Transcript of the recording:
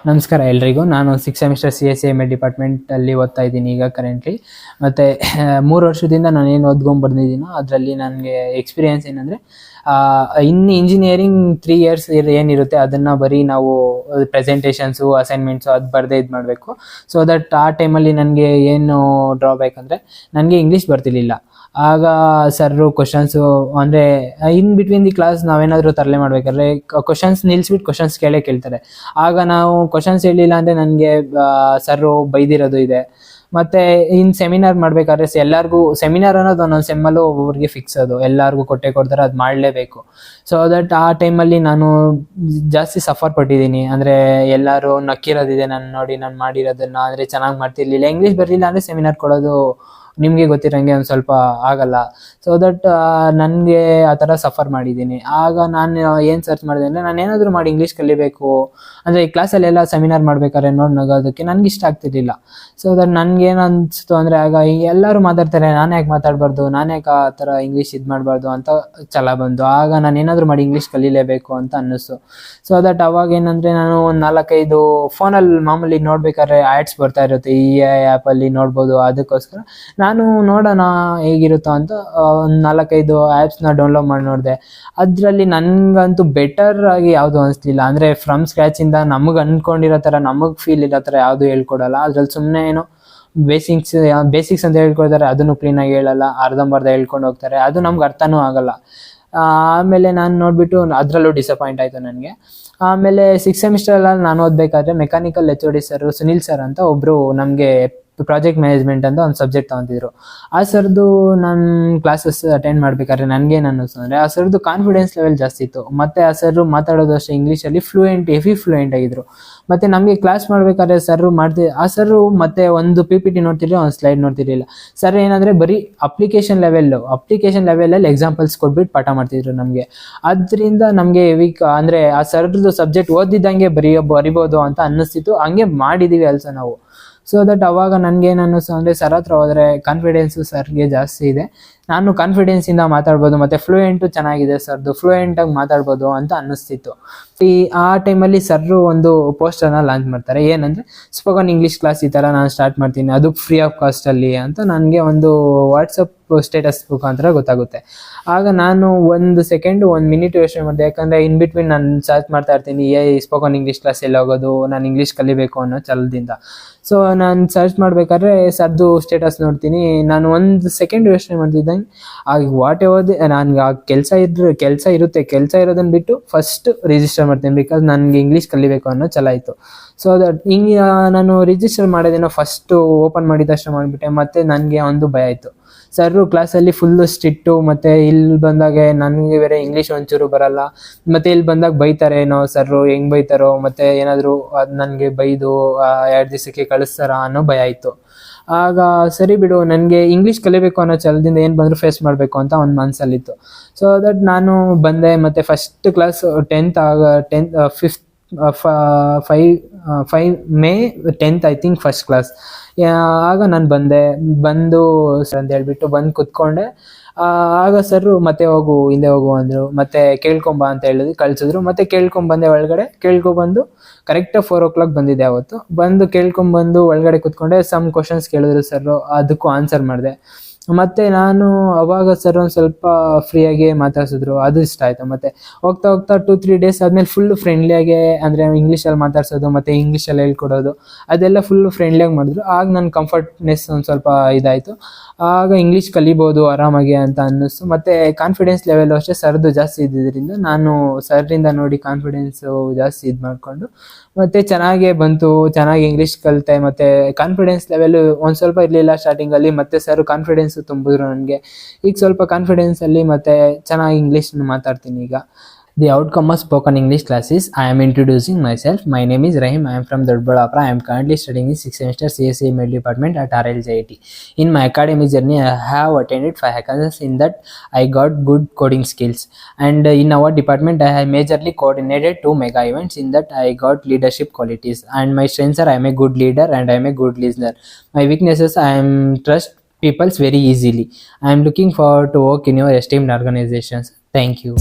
ನಮಸ್ಕಾರ ಎಲ್ರಿಗೂ. ನಾನು 6th ಸೆಮಿಸ್ಟರ್ CSE ಡಿಪಾರ್ಟ್ಮೆಂಟಲ್ಲಿ ಓದ್ತಾ ಇದ್ದೀನಿ ಈಗ ಕರೆಂಟ್ಲಿ. ಮತ್ತು 3 ವರ್ಷದಿಂದ ನಾನೇನು ಓದ್ಕೊಂಡು ಬಂದಿದ್ದೀನೋ ಅದರಲ್ಲಿ ನನಗೆ ಎಕ್ಸ್ಪೀರಿಯೆನ್ಸ್ ಏನಂದರೆ, ಇನ್ನು ಇಂಜಿನಿಯರಿಂಗ್ 3 ಇಯರ್ಸ್ ಏನಿರುತ್ತೆ ಅದನ್ನು ಬರೀ ನಾವು ಪ್ರೆಸೆಂಟೇಷನ್ಸು, ಅಸೈನ್ಮೆಂಟ್ಸು ಅದು ಬರದೇ ಇದು ಮಾಡಬೇಕು. ಸೊ ದಟ್ ಆ ಟೈಮಲ್ಲಿ ನನಗೆ ಏನು ಡ್ರಾಬ್ಯಾಕ್ ಅಂದರೆ, ನನಗೆ ಇಂಗ್ಲೀಷ್ ಬರ್ತಿರ್ಲಿಲ್ಲ. ಆಗ ಸರ್ರು ಕ್ವಶನ್ಸು ಅಂದರೆ ಇನ್ ಬಿಟ್ವೀನ್ ದಿ ಕ್ಲಾಸ್ ನಾವೇನಾದರೂ ತರಲೆ ಮಾಡಬೇಕಾದ್ರೆ ಕ್ವಶನ್ಸ್ ನಿಲ್ಲಿಸ್ಬಿಟ್ಟು ಕ್ವಶನ್ಸ್ ಕೇಳ್ತಾರೆ. ಆಗ ನಾವು ಕ್ವಶನ್ಸ್ ಹೇಳಿಲ್ಲ ಅಂದರೆ ನನಗೆ ಸರ್ರು ಬೈದಿರೋದು ಇದೆ. ಮತ್ತು ಇನ್ನು ಸೆಮಿನಾರ್ ಮಾಡಬೇಕಾದ್ರೆ ಎಲ್ಲರಿಗೂ ಸೆಮಿನಾರ್ ಅನ್ನೋದು ಒಂದೊಂದು ಸೆಮ್ಮಲ್ಲೂ ಒಬ್ಬೊಬ್ರಿಗೆ ಫಿಕ್ಸ್, ಅದು ಎಲ್ಲರಿಗೂ ಕೊಡ್ತಾರೆ, ಅದು ಮಾಡಲೇಬೇಕು. ಸೊ ದಟ್ ಆ ಟೈಮಲ್ಲಿ ನಾನು ಜಾಸ್ತಿ ಸಫರ್ ಪಟ್ಟಿದ್ದೀನಿ. ಅಂದರೆ ಎಲ್ಲರೂ ನಕ್ಕಿರೋದಿದೆ ನಾನು ನೋಡಿ, ನಾನು ಮಾಡಿರೋದನ್ನು. ಅಂದರೆ ಚೆನ್ನಾಗಿ ಮಾಡ್ತಿರ್ಲಿಲ್ಲ. ಇಂಗ್ಲೀಷ್ ಬರಲಿಲ್ಲ ಅಂದರೆ ಸೆಮಿನಾರ್ ಕೊಡೋದು ನಿಮಗೆ ಗೊತ್ತಿರೋಂಗೆ ಒಂದು ಸ್ವಲ್ಪ ಆಗಲ್ಲ. ಸೊ ದಟ್ ನನಗೆ ಆ ಥರ ಸಫರ್ ಮಾಡಿದ್ದೀನಿ. ಆಗ ನಾನು ಏನು ಸರ್ಚ್ ಮಾಡಿದೆ ಅಂದರೆ, ನಾನು ಏನಾದರೂ ಮಾಡಿ ಇಂಗ್ಲೀಷ್ ಕಲಿಬೇಕು ಅಂದರೆ ಈ ಕ್ಲಾಸಲ್ಲೆಲ್ಲ ಸೆಮಿನಾರ್ ಮಾಡ್ಬೇಕಾದ್ರೆ ನೋಡಿ ನಗೋದಕ್ಕೆ ನನಗೆ ಇಷ್ಟ ಆಗ್ತಿರ್ಲಿಲ್ಲ. ಸೊ ದಟ್ ನನಗೇನು ಅನಿಸ್ತು ಅಂದರೆ, ಆಗ ಎಲ್ಲರೂ ಮಾತಾಡ್ತಾರೆ, ನಾನು ಯಾಕೆ ಮಾತಾಡಬಾರ್ದು, ನಾನು ಯಾಕೆ ಆ ಥರ ಇಂಗ್ಲೀಷ್ ಇದು ಮಾಡಬಾರ್ದು ಅಂತ ಛಲ ಬಂದು, ಆಗ ನಾನು ಏನಾದರೂ ಮಾಡಿ ಇಂಗ್ಲೀಷ್ ಕಲಿಲೇಬೇಕು ಅಂತ ಅನ್ನಿಸ್ತು. ಸೊ ದಟ್ ಅವಾಗ ಏನಂದರೆ, ನಾನು ಒಂದು 4-5 ಫೋನಲ್ಲಿ ಮಾಮೂಲಿ ನೋಡ್ಬೇಕಾದ್ರೆ ಆ್ಯಡ್ಸ್ ಬರ್ತಾ ಇರುತ್ತೆ, ಈ ಆ್ಯಪಲ್ಲಿ ನೋಡ್ಬೋದು. ಅದಕ್ಕೋಸ್ಕರ ನಾನು ನೋಡೋಣ ಹೇಗಿರುತ್ತೋ ಅಂತ ಒಂದು 4-5 ಆ್ಯಪ್ಸ್ನ ಡೌನ್ಲೋಡ್ ಮಾಡಿ ನೋಡಿದೆ. ಅದರಲ್ಲಿ ನನಗಂತೂ ಬೆಟರ್ ಆಗಿ ಯಾವುದು ಅನಿಸ್ಲಿಲ್ಲ. ಅಂದರೆ ಫ್ರಮ್ ಸ್ಕ್ರ್ಯಾಚಿಂದ ನಮಗೆ ಅಂದ್ಕೊಂಡಿರೋ ಥರ, ನಮಗೆ ಫೀಲ್ ಇರೋ ಥರ ಯಾವುದು ಹೇಳ್ಕೊಡಲ್ಲ. ಅದ್ರಲ್ಲಿ ಸುಮ್ಮನೆ ಏನೋ ಬೇಸಿಕ್ಸ್ ಅಂತ ಹೇಳ್ಕೊಡ್ತಾರೆ, ಅದನ್ನು ಕ್ಲೀನಾಗಿ ಹೇಳಲ್ಲ, ಅರ್ಧಂಬರ್ಧ ಹೇಳ್ಕೊಂಡು ಹೋಗ್ತಾರೆ, ಅದು ನಮ್ಗೆ ಅರ್ಥನೂ ಆಗಲ್ಲ. ಆಮೇಲೆ ನಾನು ನೋಡಿಬಿಟ್ಟು ಅದರಲ್ಲೂ ಡಿಸಪಾಯಿಂಟ್ ಆಯಿತು ನನಗೆ. ಆಮೇಲೆ 6th ಸೆಮಿಸ್ಟರಲ್ಲಿ ನಾನು ಓದಬೇಕಾದ್ರೆ mechanical HOD sir Sunil sir ಅಂತ ಒಬ್ಬರು ನಮಗೆ ಪ್ರಾಜೆಕ್ಟ್ ಮ್ಯಾನೇಜ್ಮೆಂಟ್ ಅಂತ ಒಂದು ಸಬ್ಜೆಕ್ಟ್ ತೊಗೊತಿದ್ರು. ಆ ಸರ್ದು ನಾನು ಕ್ಲಾಸಸ್ ಅಟೆಂಡ್ ಮಾಡಬೇಕಾದ್ರೆ ನನಗೇನು ಅನ್ನಿಸ್ತು ಅಂದರೆ, ಆ ಸರ್ದು ಕಾನ್ಫಿಡೆನ್ಸ್ ಲೆವೆಲ್ ಜಾಸ್ತಿ ಇತ್ತು. ಮತ್ತು ಆ ಸರ್ರು ಮಾತಾಡೋದು ಅಷ್ಟೇ ಇಂಗ್ಲೀಷಲ್ಲಿ ಹೆವಿ ಫ್ಲೂಯೆಂಟ್ ಆಗಿದ್ರು. ಮತ್ತು ನಮಗೆ ಕ್ಲಾಸ್ ಮಾಡಬೇಕಾದ್ರೆ ಆ ಸರ್ರು ಮತ್ತೆ ಒಂದು PPT ನೋಡ್ತಿರಲಿಲ್ಲ, ಒಂದು ಸ್ಲೈಡ್ ನೋಡ್ತಿರಲಿಲ್ಲ. ಸರ್ ಏನಂದರೆ ಬರೀ ಅಪ್ಲಿಕೇಶನ್ ಲೆವೆಲಲ್ಲಿ ಎಕ್ಸಾಂಪಲ್ಸ್ ಕೊಟ್ಬಿಟ್ಟು ಪಾಠ ಮಾಡ್ತಿದ್ರು ನಮಗೆ. ಅದರಿಂದ ನಮಗೆ ಅಂದರೆ ಆ ಸರ್ದು ಸಬ್ಜೆಕ್ಟ್ ಓದಿದ್ದಂಗೆ ಬರಿಬೋದು ಅಂತ ಅನ್ನಿಸ್ತಿತ್ತು. ಹಂಗೆ ಮಾಡಿದ್ದೀವಿ ಅಲ್ಸ ನಾವು. ಸೊ ದಟ್ ಅವಾಗ ನನಗೇನು ಅನ್ನಿಸ್ತು ಅಂದರೆ, ಸರ್ ಹತ್ರ ಹೋದರೆ ಕಾನ್ಫಿಡೆನ್ಸು ಸರ್ಗೆ ಜಾಸ್ತಿ ಇದೆ, ನಾನು ಕಾನ್ಫಿಡೆನ್ಸಿಂದ ಮಾತಾಡ್ಬೋದು, ಮತ್ತು ಫ್ಲೂಯೆಂಟು ಚೆನ್ನಾಗಿದೆ ಸರ್ದು, ಫ್ಲೂಯೆಂಟಾಗಿ ಮಾತಾಡ್ಬೋದು ಅಂತ ಅನ್ನಿಸ್ತಿತ್ತು. ಆ ಟೈಮಲ್ಲಿ ಸರ್ರು ಒಂದು ಪೋಸ್ಟರ್ನ ಲಾಂಚ್ ಮಾಡ್ತಾರೆ. ಏನಂದರೆ, ಸ್ಪೋಕನ್ ಇಂಗ್ಲೀಷ್ ಕ್ಲಾಸ್ ಈ ಥರ ನಾನು ಸ್ಟಾರ್ಟ್ ಮಾಡ್ತೀನಿ, ಅದು ಫ್ರೀ ಆಫ್ ಕಾಸ್ಟಲ್ಲಿ ಅಂತ ನನಗೆ ಒಂದು ವಾಟ್ಸಪ್ ಸ್ಟೇಟಸ್ ಮುಖಾಂತರ ಗೊತ್ತಾಗುತ್ತೆ. ಆಗ ನಾನು 1 ಮಿನಿಟ್ ಯೋಚನೆ ಮಾಡಿದೆ. ಯಾಕಂದರೆ ಇನ್ ಬಿಟ್ವೀನ್ ನಾನು ಸರ್ಚ್ ಮಾಡ್ತಾ ಇರ್ತೀನಿ, ಸ್ಪೋಕನ್ ಇಂಗ್ಲೀಷ್ ಕ್ಲಾಸ್ ಎಲ್ಲಿ ಹೋಗೋದು, ನಾನು ಇಂಗ್ಲೀಷ್ ಕಲಿಬೇಕು ಅನ್ನೋ ಛಲದಿಂದ. ಸೊ ನಾನು ಸರ್ಚ್ ಮಾಡಬೇಕಾದ್ರೆ ಸರ್ದು ಸ್ಟೇಟಸ್ ನೋಡ್ತೀನಿ. ನಾನು 1 ಸೆಕೆಂಡ್ ಯೋಚನೆ ಮಾಡ್ತಿದ್ದಂಗೆ, ಆಗ ನನಗೆ ಆ ಕೆಲಸ ಇರೋದನ್ನು ಬಿಟ್ಟು ಫಸ್ಟ್ ರಿಜಿಸ್ಟರ್ ಮಾಡ್ತೀನಿ, ಬಿಕಾಸ್ ನನಗೆ ಇಂಗ್ಲೀಷ್ ಕಲಿಬೇಕು ಅನ್ನೋ ಛಲ ಇತ್ತು. ಸೊ ದಟ್ ನಾನು ರಿಜಿಸ್ಟರ್ ಮಾಡೋದೇನೋ ಫಸ್ಟು ಓಪನ್ ಮಾಡಿದ ತಕ್ಷಣ ಮಾಡಿಬಿಟ್ಟೆ. ಮತ್ತು ನನಗೆ ಒಂದು ಭಯ ಆಯಿತು, ಸರ್ರು ಕ್ಲಾಸಲ್ಲಿ ಫುಲ್ಲು ಸ್ಟ್ರಿಕ್ಟು, ಮತ್ತು ಇಲ್ಲಿ ಬಂದಾಗ ನನಗೆ ಬೇರೆ ಇಂಗ್ಲೀಷ್ ಒಂಚೂರು ಬರಲ್ಲ, ಮತ್ತು ಇಲ್ಲಿ ಬಂದಾಗ ಬೈತಾರೆ ಏನೋ ಸರ್ರು, ಹೆಂಗೆ ಬೈತಾರೋ, ಮತ್ತು ಏನಾದರೂ ಅದು ನನಗೆ ಬೈದು 2 ದಿವಸಕ್ಕೆ ಕಳಿಸ್ತಾರ ಅನ್ನೋ ಭಯ ಇತ್ತು. ಆಗ ಸರಿ ಬಿಡು, ನನಗೆ ಇಂಗ್ಲೀಷ್ ಕಲಿಬೇಕು ಅನ್ನೋ ಛಲದಿಂದ ಏನು ಬಂದರೂ ಫೇಸ್ ಮಾಡಬೇಕು ಅಂತ ಒಂದು ಮನಸ್ಸಲ್ಲಿತ್ತು. ಸೊ ದಟ್ ನಾನು ಬಂದೆ. ಮತ್ತು first class 5 May 10th I think first class. ಆಗ ನಾನು ಬಂದು ಸರ್ ಅಂತ ಹೇಳ್ಬಿಟ್ಟು ಬಂದು ಕೂತ್ಕೊಂಡೆ. ಆಗ ಸರ್ರು ಮತ್ತೆ ಹಿಂದೆ ಹೋಗು ಅಂದರು. ಮತ್ತೆ ಕೇಳ್ಕೊಂಬ ಅಂತ ಕಳಿಸಿದ್ರು. ಮತ್ತೆ ಕೇಳ್ಕೊಂಬಂದೆ ಒಳಗಡೆ. ಕೇಳ್ಕೊಬಂದು ಕರೆಕ್ಟಾಗಿ 4 o'clock ಬಂದಿದ್ದೆ ಅವತ್ತು. ಕೇಳ್ಕೊಂಬಂದು ಒಳಗಡೆ ಕೂತ್ಕೊಂಡೆ. ಸಮ್ ಕ್ವಶನ್ಸ್ ಕೇಳಿದ್ರು ಸರ್ರು, ಅದಕ್ಕೂ ಆನ್ಸರ್ ಮಾಡಿದೆ. ಮತ್ತು ನಾನು ಅವಾಗ ಸರ್ ಒಂದು ಸ್ವಲ್ಪ ಫ್ರೀಯಾಗಿ ಮಾತಾಡ್ಸಿದ್ರು, ಅದು ಇಷ್ಟ ಆಯಿತು. ಮತ್ತು ಹೋಗ್ತಾ 2-3 ಡೇಸ್ ಆದಮೇಲೆ ಫುಲ್ಲು ಫ್ರೆಂಡ್ಲಿಯಾಗೆ, ಅಂದರೆ ಇಂಗ್ಲೀಷಲ್ಲಿ ಮಾತಾಡ್ಸೋದು ಮತ್ತು ಇಂಗ್ಲೀಷಲ್ಲಿ ಹೇಳ್ಕೊಡೋದು ಅದೆಲ್ಲ ಫುಲ್ಲು ಫ್ರೆಂಡ್ಲಿಯಾಗಿ ಮಾಡಿದ್ರು. ಆಗ ನನ್ನ ಕಂಫರ್ಟ್ನೆಸ್ ಒಂದು ಸ್ವಲ್ಪ ಇದಾಯಿತು. ಆಗ ಇಂಗ್ಲೀಷ್ ಕಲಿಬೋದು ಆರಾಮಾಗಿ ಅಂತ ಅನ್ನಿಸ್ತು. ಮತ್ತು ಕಾನ್ಫಿಡೆನ್ಸ್ ಲೆವೆಲ್ ಅಷ್ಟೇ ಸರ್ದು ಜಾಸ್ತಿ ಇದ್ದಿದ್ದರಿಂದ ನಾನು ಸರ್ರಿಂದ ನೋಡಿ ಕಾನ್ಫಿಡೆನ್ಸು ಜಾಸ್ತಿ ಇದು ಮಾಡಿಕೊಂಡು ಮತ್ತು ಚೆನ್ನಾಗೇ ಬಂತು, ಚೆನ್ನಾಗಿ ಇಂಗ್ಲೀಷ್ ಕಲಿತೆ. ಮತ್ತು ಕಾನ್ಫಿಡೆನ್ಸ್ ಲೆವೆಲು ಒಂದು ಸ್ವಲ್ಪ ಇರಲಿಲ್ಲ ಸ್ಟಾರ್ಟಿಂಗಲ್ಲಿ, ಮತ್ತು ಸರ್ ಕಾನ್ಫಿಡೆನ್ಸು ತುಂಬಿದ್ರು ನನಗೆ. ಈಗ ಸ್ವಲ್ಪ ಕಾನ್ಫಿಡೆನ್ಸಲ್ಲಿ ಮತ್ತು ಚೆನ್ನಾಗಿ ಇಂಗ್ಲೀಷನ್ನು ಮಾತಾಡ್ತೀನಿ ಈಗ. The outcome of spoken English class is, I am introducing myself. My name is Rahim. I am from Dodballapura. I am currently studying in 6th semester CSE department at RLJIT. In my academic journey, I have attended 5 hackathons. In that, I got good coding skills. And in our department, I have majorly coordinated 2 mega events. In that, I got leadership qualities. And my strengths are, I am a good leader and I am a good listener. My weaknesses, I am trust people very easily. I am looking forward to work in your esteemed organizations. Thank you.